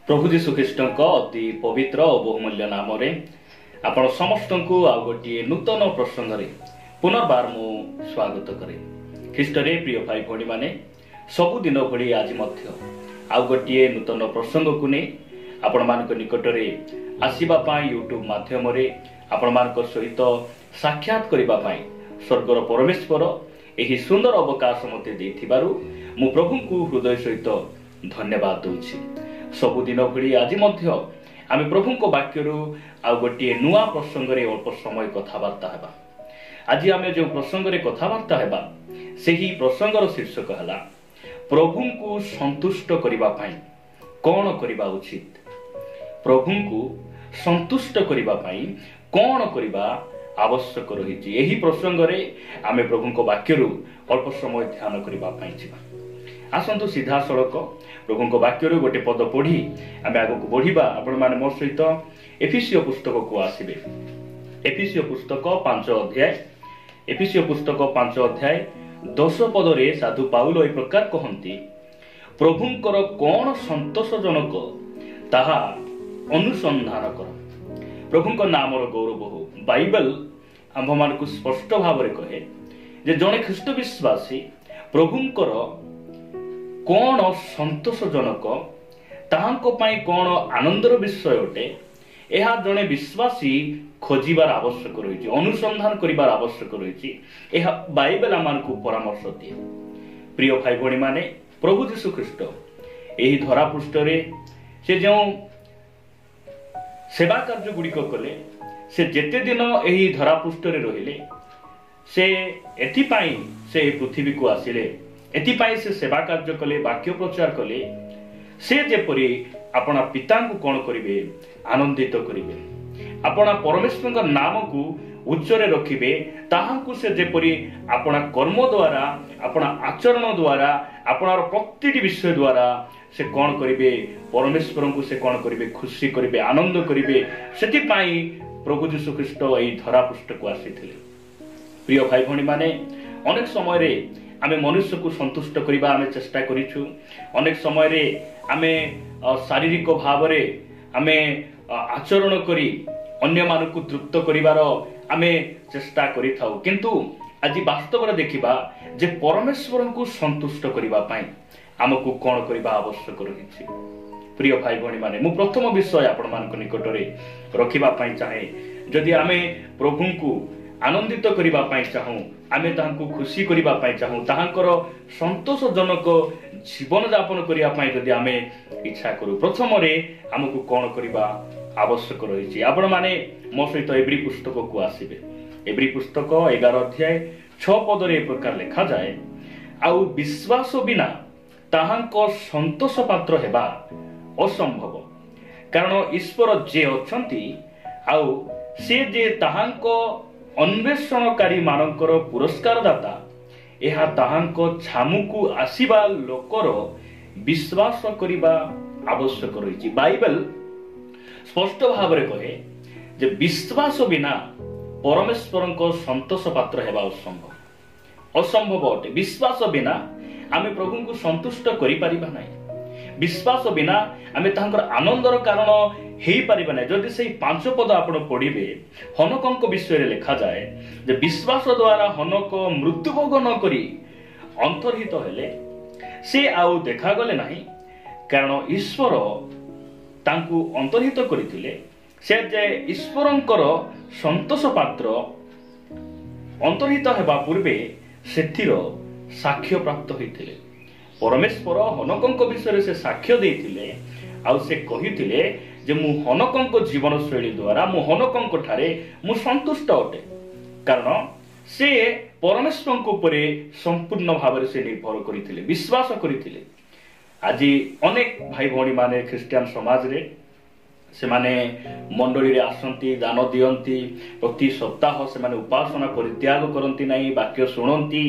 प्रभु जीशु ख्रीष्ट अति पवित्र और बहुमूल्य नाम आपण समस्त को आ गोटे नूतन प्रसंग पुनर्बार मु स्वागत करे। ख्रीष्ट रे प्रिय भाई भौणी माने सबुदिन भली आज आ गोटे नूतन प्रसंग को नहीं आपण मान निकट में आसवा यूट्यूब माध्यम आपण मान सहित साक्षात करने स्वर्गर परमेश्वर यही सुंदर अवकाश मते देथिबारु मु प्रभु को हृदय सहित धन्यवाद दूची। सबुदिन भली आज आम प्रभु को वाक्य आ गोटे नुआ प्रसंग रे अल्प समय कथबार्ता हेबा। आज आम जो प्रसंग रे कथबार्ता हेबा सेही प्रसंगर शीर्षक है प्रभु को संतुष्ट करबा पई कौन करबा उचित। प्रभु को संतुष्ट करबा पई कौन करबा आवश्यक रही। यही प्रसंग रे आम प्रभु को वाक्य अल्प समय ध्यान करबा पई छिबा। आसंतु सीधा सड़क प्रभु को वाक्य गोटे पद पढ़ी आम आग को बढ़िबा। आपण माने मोर सहित एफिसियो पुस्तक को आसीबे। एफिसियो पुस्तक 5 अध्याय एफिसियो पुस्तक 5 अध्याय 10 पद रे साधु पाउल ए प्रकार कहंती, प्रभुंकर कौन संतोषजनक ताहा अनुसंधान कर। प्रभुंक नामर गौरव हो। बाइबल आंभ मान को स्पष्ट भाव में कहे जे जड़े ख्रीष्ट विश्वासी प्रभुंकर कौन संतोषजनक ताहांको पाई कौन आनंदर विषय अटे यह जड़े विश्वासी खोजार आवश्यक रही, अनुसंधान करिवार आवश्यक रही। यह बाइबल आमान को परामर्श दिए। प्रिय भाई भौणी माने प्रभु जीशु ख्रीष्ट यही धरा पृष्ठ से जो सेवा कार्य गुड़िक कले से जेते दिन यही धरा पृष्ठ रहिले से एथिपाई से पृथ्वी को आसिले, एथिपाई से सेवा कार्य कले, वाक्य प्रचार कले। से जेपरी अपना पिता को कौन करिवे आनंदित करिवे, अपना परमेश्वर नाम को उच्चरे रखिबे। ताहांकु से जेपरी अपना कर्म द्वारा, अपना आचरण द्वारा, अपना प्रतिटी विषय द्वारा से कौन करिवे परमेश्वर को से कौन करिवे खुशी करिवे, आनंद करिवे। सेति पाई प्रभु जीशु ख्रीष्ट एही धरा पृष्ठ को आसीथिले। प्रिय भाई भौणी माने अनेक समय रे आमे मनुष्य को संतुष्ट करिबा आमे चेष्टा करिछु। अनेक समय रे आमे शारीरिक भाव रे आमे आचरण करी अन्य मान को तृप्त करिवार आमे चेष्टा करिथाउ, किंतु आज वास्तव रे देखिबा जे परमेश्वर को संतुष्ट करिबा पई आमको कौन करबा आवश्यक रही। प्रिय भाई भौणी माने मु प्रथम विषय आपण मान निकट रे रखिबा पई चाहे। जदि आमे प्रभु को आनंदित करबा पई चाहू, आमे ताहांको खुशी करबा पई चाहू, ताहांकर संतोषजनक जीवन यापन करिया पई जदि आमे इच्छा करू, प्रथम रे हमको कौन करबा आवश्यक रही। आपण माने मो सहित एब्री पुस्तक को आसीबे। एब्री पुस्तक 11 अध्याय 6 पद रे प्रकार लिखा जाए, आउ विश्वास बिना ताहांको संतोष पात्र हेबा असंभव, कारण ईश्वर जे अछंती आउ से जे ताहांको अन्वेषणकारी मानकर पुरस्कार दाता, यह ताहांको छामुकु आसीबा लोकर विश्वास करिबा आवश्यक रही। बाइबल स्पष्ट भाव में कहे जे विश्वास बिना परमेश्वर को संतोष पात्र हेबा असंभव, असंभव अटे। विश्वास बिना आमे प्रभु को संतुष्ट करि परिबा नाही। विश्वास बिना आमे तांकर आनंदर कारण हेई परिबा नाही। जदि सेही 5 पद आपण पढ़िबे, हनकक विषय रे लिखा जाए जे विश्वास द्वारा हनक मृत्युभोग न करी अंतर्हित हेले से आउ देखा गले नाही, कारण ईश्वर तांकु अंतर्हित करिथिले। से जे ईश्वरंकर संतोष पात्र अंतर्हित हेबा पूर्वे सेथिर साक्ष्य प्राप्त होइथिले। परमेश्वर हनकक विषय से साक्ष्य देइथिले, आउ से कहिथिले जे मु हनकक जीवन शैली द्वारा मु हनकक ठारे मु संतुष्ट अटे, कारण से परमेश्वर को ऊपर संपूर्ण भाव से निर्भर करथिले, विश्वास करथिले। आज अनेक भाई भौणी माने ख्रिस्टियन समाज रे से माने मंडली रे आसंती, दान दियंती, प्रति सप्ताह से माने उपासना परित्याग करंती नाही, वाक्य सुनंती,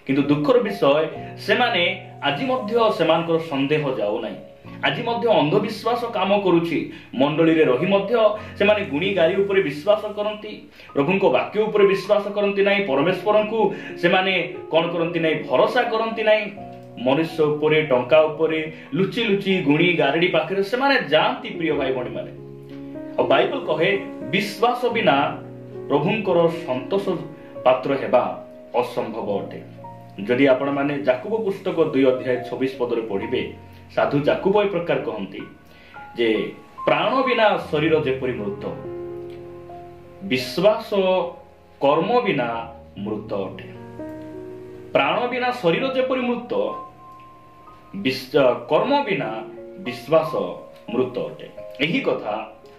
किंतु दुखर विषय से माने आज मध्य सेमानकर संदेह जाऊ नाही। आज मध्य अंधविश्वास काम करुछि। मंडली रे रही मध्य से माने गुणी गारी ऊपर विश्वास करंती, प्रभु को वाक्य ऊपर विश्वास करंती नाही, परमेश्वर को से माने कोन करंती नाही, भरोसा करंती नाही। मनुष्य उपरे टंका उपरे लुचि लुचि गुणी गारेडी पाखरे से माने जानती प्रिय भाई भणी माने और बाइबल कहे विश्वास बिना प्रभुंकर संतोष पात्र हेबा असंभव अटे। जदि आपण माने जाकुब पुस्तक 2 अध्याय 26 पदरे पढ़िबे साधु जाकुब ए प्रकार कहंती जे प्राण बिना शरीर जेपरि मृत विश्वास कर्म बिना मृत अटे। प्राण बिना शरीर जेपरि मृत कर्म बिना विश्वास मृत अटे। यही कथा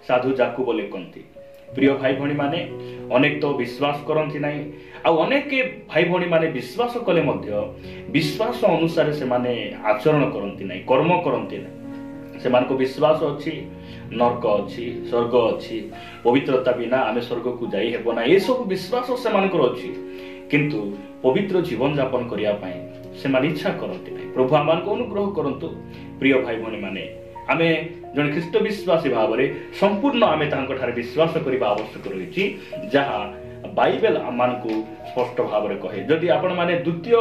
साधु जाकुब लिखती। प्रिय भाई भणी माने अनेक तो विश्वास करती नहीं आ अनेक भाई भणी माने विश्वास कले मध्य विश्वास अनुसार से माने आचरण करती नहीं कर्म करती नहीं। से मानको विश्वास अच्छी नरक अच्छी स्वर्ग अच्छी पवित्रता बिना आमे स्वर्ग को जाई हेबो ना ये सब विश्वास से मानकर अच्छी किंतु पवित्र जीवन यापन करिया पाए से माने इच्छा करती नहीं। प्रभु आमान को अनुग्रह करंतु। प्रिय भाई भणी माने आमे जन ख्रीष्ट विश्वासी भाव में संपूर्ण आमे तांको ठारे विश्वास करबा आवश्यक रहिछि जहा बाइबल आमान को स्पष्ट भाव में कहे। जदि आपण माने द्वितीय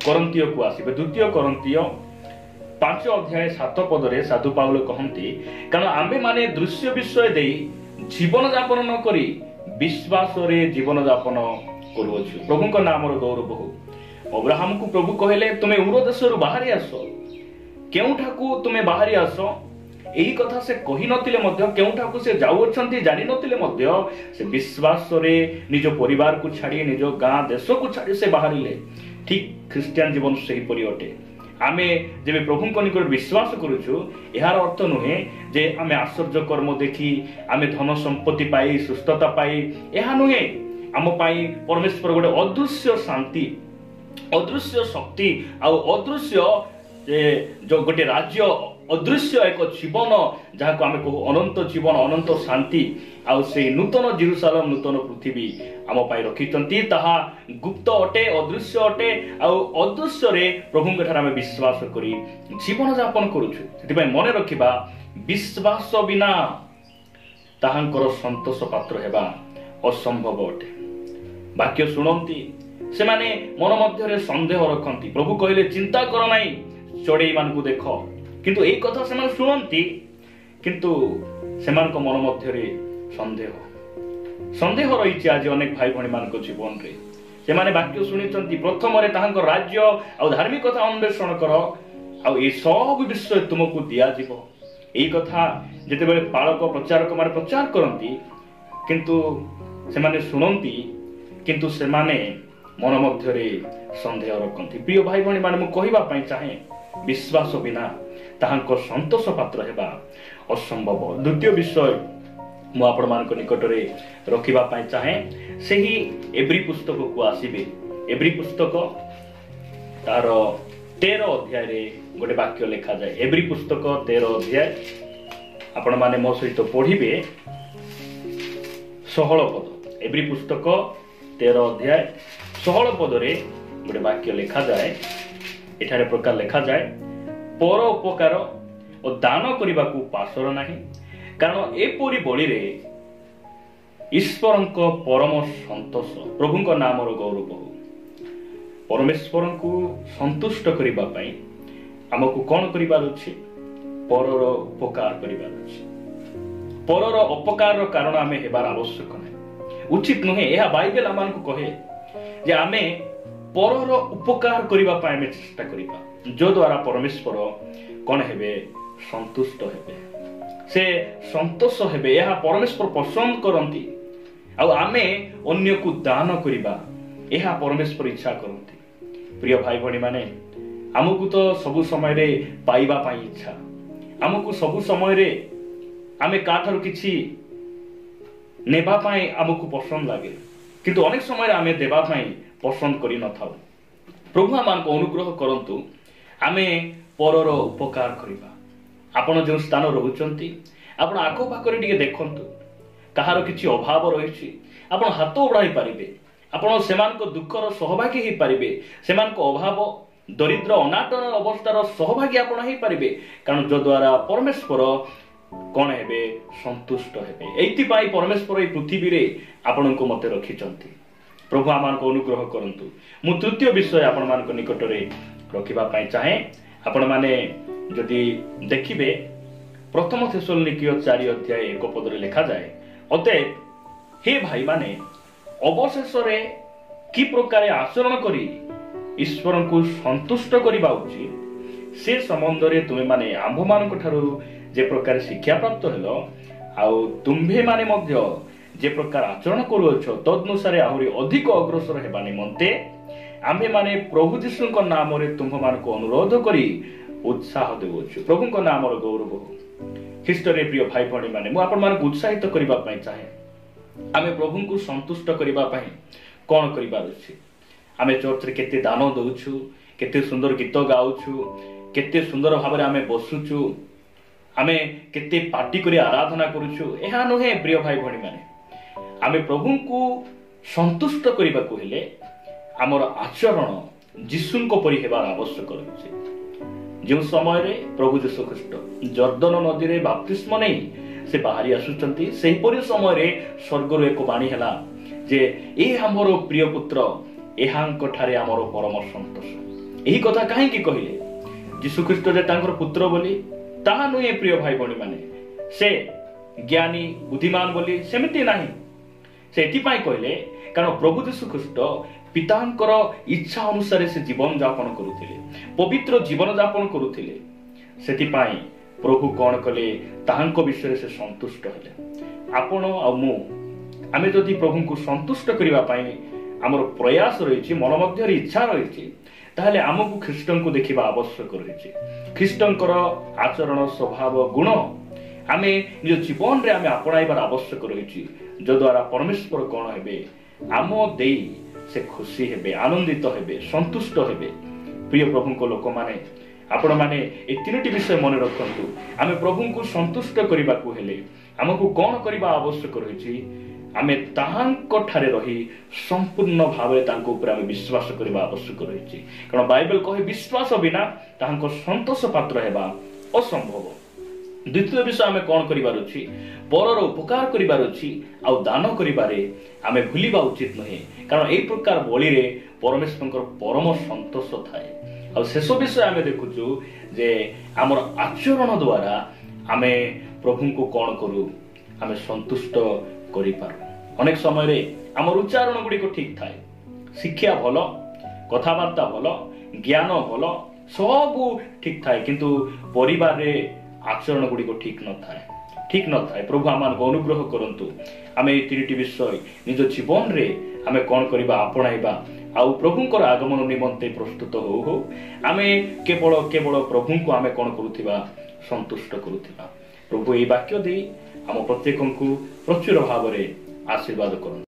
कोरिन्थियो को आसीबे 2 कोरिन्थियो 5 अध्याय 7 पदरे साधु पाउल कहंती कारण आमे माने दृश्य विषय देई जीवन यापन न करी विश्वास रे जीवन यापन करूछु। प्रभु को नाम रो गौरव हो। अब्राहम को प्रभु कहले तुमे उर देश रु बाहरी आसो केउठाकू तुमे बाहरी आसो एही कथा से कहि नथिले मध्य केउठाकू से जाउछंती जानि नथिले मध्य से विश्वास रे निज परिवार को छाडी निज गां देश को छाडी से बाहरिले। ठीक ख्रिस्टियन जीवन सही परि अटे। आमे जेबे प्रभु को निकट विश्वास करूछु एहार अर्थ नुहे जे आमे आश्चर्य कर्म देखी आमे धन संपत्ति पाई सुस्थता पाई एहा नुहे आम पाई परमेश्वर गोटे अदृश्य शांति अदृश्य शक्ति आ अदृश्य जो गोटे राज्य अदृश्य एक जीवन जहाँ को आमे कहू अनंत जीवन अनंत शांति आउ से नूतन जेरुसालेम नूतन पृथ्वी आम पाई रखिचंती ताहा गुप्त अटे अदृश्य अटे आउ अदृश्य रे प्रभु के ठारे आमे विश्वास करी जीवन यापन करूछु। सेति पई मने रखिबा विश्वास बिना ताहांकर संतोष पात्र हेबा असंभव अटे। वाक्य सुनंती से माने मन मध्य संदेह रखती। प्रभु कहले चिंता कर नाही चढ़ई मान को देख किंतु एक कथा से शुणती किंतु से मन मध्य संदेह रही आज अनेक भाई भणी मान जीवन रे से माने वाक्य शुणी प्रथम राज्य आ धार्मिकता अन्वेषण कर आ सब विषय तुमको दिया जीवो। यही कथा जिते पालक प्रचारक माने प्रचार करती किंतु से माने शुणती किंतु से माने मन मध्य संदेह रखती। प्रिय भाई भणी माने मु कहिबा पई चाहे विश्वास बिना ताहांको संतोष पात्र हेबा असंभव। द्वितीय विषय मु आपण मानक निकट रे रखिबा पई चाहे सेही एब्री पुस्तक को आसीबे। एब्री पुस्तक तार 13 अध्याय रे गोटे वाक्य लिखा जाए। एब्री पुस्तक 13 अध्याय आपण माने मो सहित पढ़िबे 16 पद। एब्री पुस्तक 13 अध्याय 16 पद रे गोटे वाक्य लिखा जाए। एठारे प्रकार लिखा जाए पर उपकार और दान करने को पासर नहीं कारण एपरी बलि रे ईश्वर को परम संतोष प्रभु को नाम गौरव हो। परमेश्वर को संतुष्ट करने आमको कौन करिबार अछि परर उपकार करिबार अछि। परर उपकार कारण आमे हेबार आवश्यक नहीं उचित नुहे। यह बाइबल आमान को कहे जे आमे परर उपकार करिबा पय आमे चेष्टा करिबा जो द्वारा परमेश्वर कौन हेबे संतुष्ट हेबे से संतोष हेबे। यह परमेश्वर पसंद करंती आ आमे अन्य को दान करिबा यह परमेश्वर इच्छा करंती। प्रिय भाई भणी माने आमको तो सबु समय रे पाइबा पाई इच्छा आमको सबु समय रे आमे काठर किछि नेबा पाई आमको पसंद लागे किंतु अनेक समय रे आमे देबा पाई पसंद करि न थाउ। प्रभु आमान को अनुग्रह करंतु आमे परर उपकार करिबा। आपण जो स्थान रहुचंती आपण आखो पाखरे टिके देखंतु कहार किछि अभाव रहिछि आपण हाथ उड़ाई पारिबे आपण सेमान को दुखर सहभागी ही पारिबे सेमान को अभाव दरिद्र अनाटन अवस्थार सहभागी आपण ही पारिबे कारण जो द्वारा परमेश्वर कौन हेबे संतुष्ट हेबे। एइति पाई परमेश्वर ए पृथ्वी रे आपण को मते रखिचंती। प्रभु आमान को अनुग्रह करंतु। मु तृतीय विषय आपण मान को निकट रे रखिबा पई चाहे। आपण माने जदि देखिबे प्रथम थेसलोनिकीय 4 अध्याय 1 पद रे लिखा जाए, अतएव हे भाई माने अवशेष रे कि प्रकार आचरण करी ईश्वर को संतुष्ट करबा उचित से संबंध रे तुमे माने आंभ मानक ठारू जे प्रकार शिक्षा प्राप्त हेलो आउ तुम्भे माने मध्य जे प्रकार आचरण करूछ तदनुसार आहुरी अधिक अग्रसर हेबा निमंते आम्भे माने प्रभु यीशु को नाम रे तुम्भ मान को अनुरोध करी उत्साह देउछु। प्रभु को नाम रो गौरव हो। ख्रीष्ट रे प्रिय भाई भणी माने मु आपण मान को उत्साहित करबा पई चाहे। आमे प्रभु को संतुष्ट करबा पई कोन करबा अछि। आमे चर्च रे केते दान दउछु, केते सुंदर गीत गाउछु, केते सुंदर भाबरे आमे बसुछु, आमे केते पार्टी करी आराधना करूछु। एहा नहे प्रिय भाई भणी माने आमे प्रभु को संतुष्ट करबा को हेले हमर आचरण यीशु को परि हेबार आवश्यक अछि। जो समय रे प्रभु यीशु ख्रीष्ट जर्दन नदी रे बपतिस्मा नै से बाहरी आसुचंती, सेही परि समय रे स्वर्ग रो एक बाणी हला जे ए हमर प्रिय पुत्र एहांक ठारे हमर परम संतोष। एही कथा काहे की कहिले यीशु ख्रीष्ट जे तांकर पुत्र बोली ताहा नुहे प्रिय भाई भणी माने से ज्ञानी बुद्धिमान बोली सेमिति नाही। से एथि पाई कहले कारण प्रभु यीशु ख्रीष्ट पितांकर इच्छा अनुसार से जीवन यापन करुथिले, पवित्र जीवन यापन करुथिले। सेथि पाई प्रभु कोन कले ताहांक विषय से संतुष्ट हेले। आपण आ मु आमे जदि प्रभु को संतुष्ट करिवा पाई हमर प्रयास रहिछि, मन मध्य इच्छा रहिछि, ताहले हमकु ख्रीष्टन को देखिबा आवश्यक रहिछि। ख्रीष्टंकर आचरण स्वभाव गुण आमे निज जीवन रे आमे अपनाइबार आवश्यक रहिछि, जद्वारा परमेश्वर कोन हेबे आम देई से खुशी हेबे, आनंदित हेबे, संतुष्ट हेबे। प्रिय प्रभु को लोक माने आपण माने ए तीनटी विषय मन रखंतु। आमे प्रभु को संतुष्ट करिबा को हेले हमकु कोन करिबा आवश्यक रहिछि, आमे ताहांक ठारे रही संपूर्ण भावे तांको ऊपर आमे विश्वास करिबा आवश्यक रहिछि। कारण बाइबल कहे विश्वास बिना ताहांको संतोष पात्र हेबा असंभव। द्वितीय विषय आमे कोन करिबार अछि, परर उपकार करिबार अछि आ दान करिबारे आमे भूलिबा उचित नहे। कारण एई प्रकार बळी रे परमेश्वरकर परम संतोष थाए। आ शेष विषय आमे देखुछु जे हमर आचरण द्वारा आमे प्रभु को कोन करू आमे संतुष्ट करि पारू। अनेक समय रे हमर उच्चारण गुडी को ठीक थाए, शिक्षा भलो, कथाबार्ता भलो, ज्ञान भलो, सब ठीक थाए, किंतु परिवार रे आचरण गुडी को ठीक न थाए। प्रभु आमान को अनुग्रह करंतु। आमे ए तीनटी विषय निज जीवन रे आमे कोन करिबा अपनाइबा आ प्रभुंकर आगमन निमंते प्रस्तुत हो आमे केवल प्रभु को आमे कोन करूथिबा संतुष्ट करूथिबा। प्रभु ए वाक्य दे आम प्रत्येक को प्रचुर भाव में आशीर्वाद करंतु।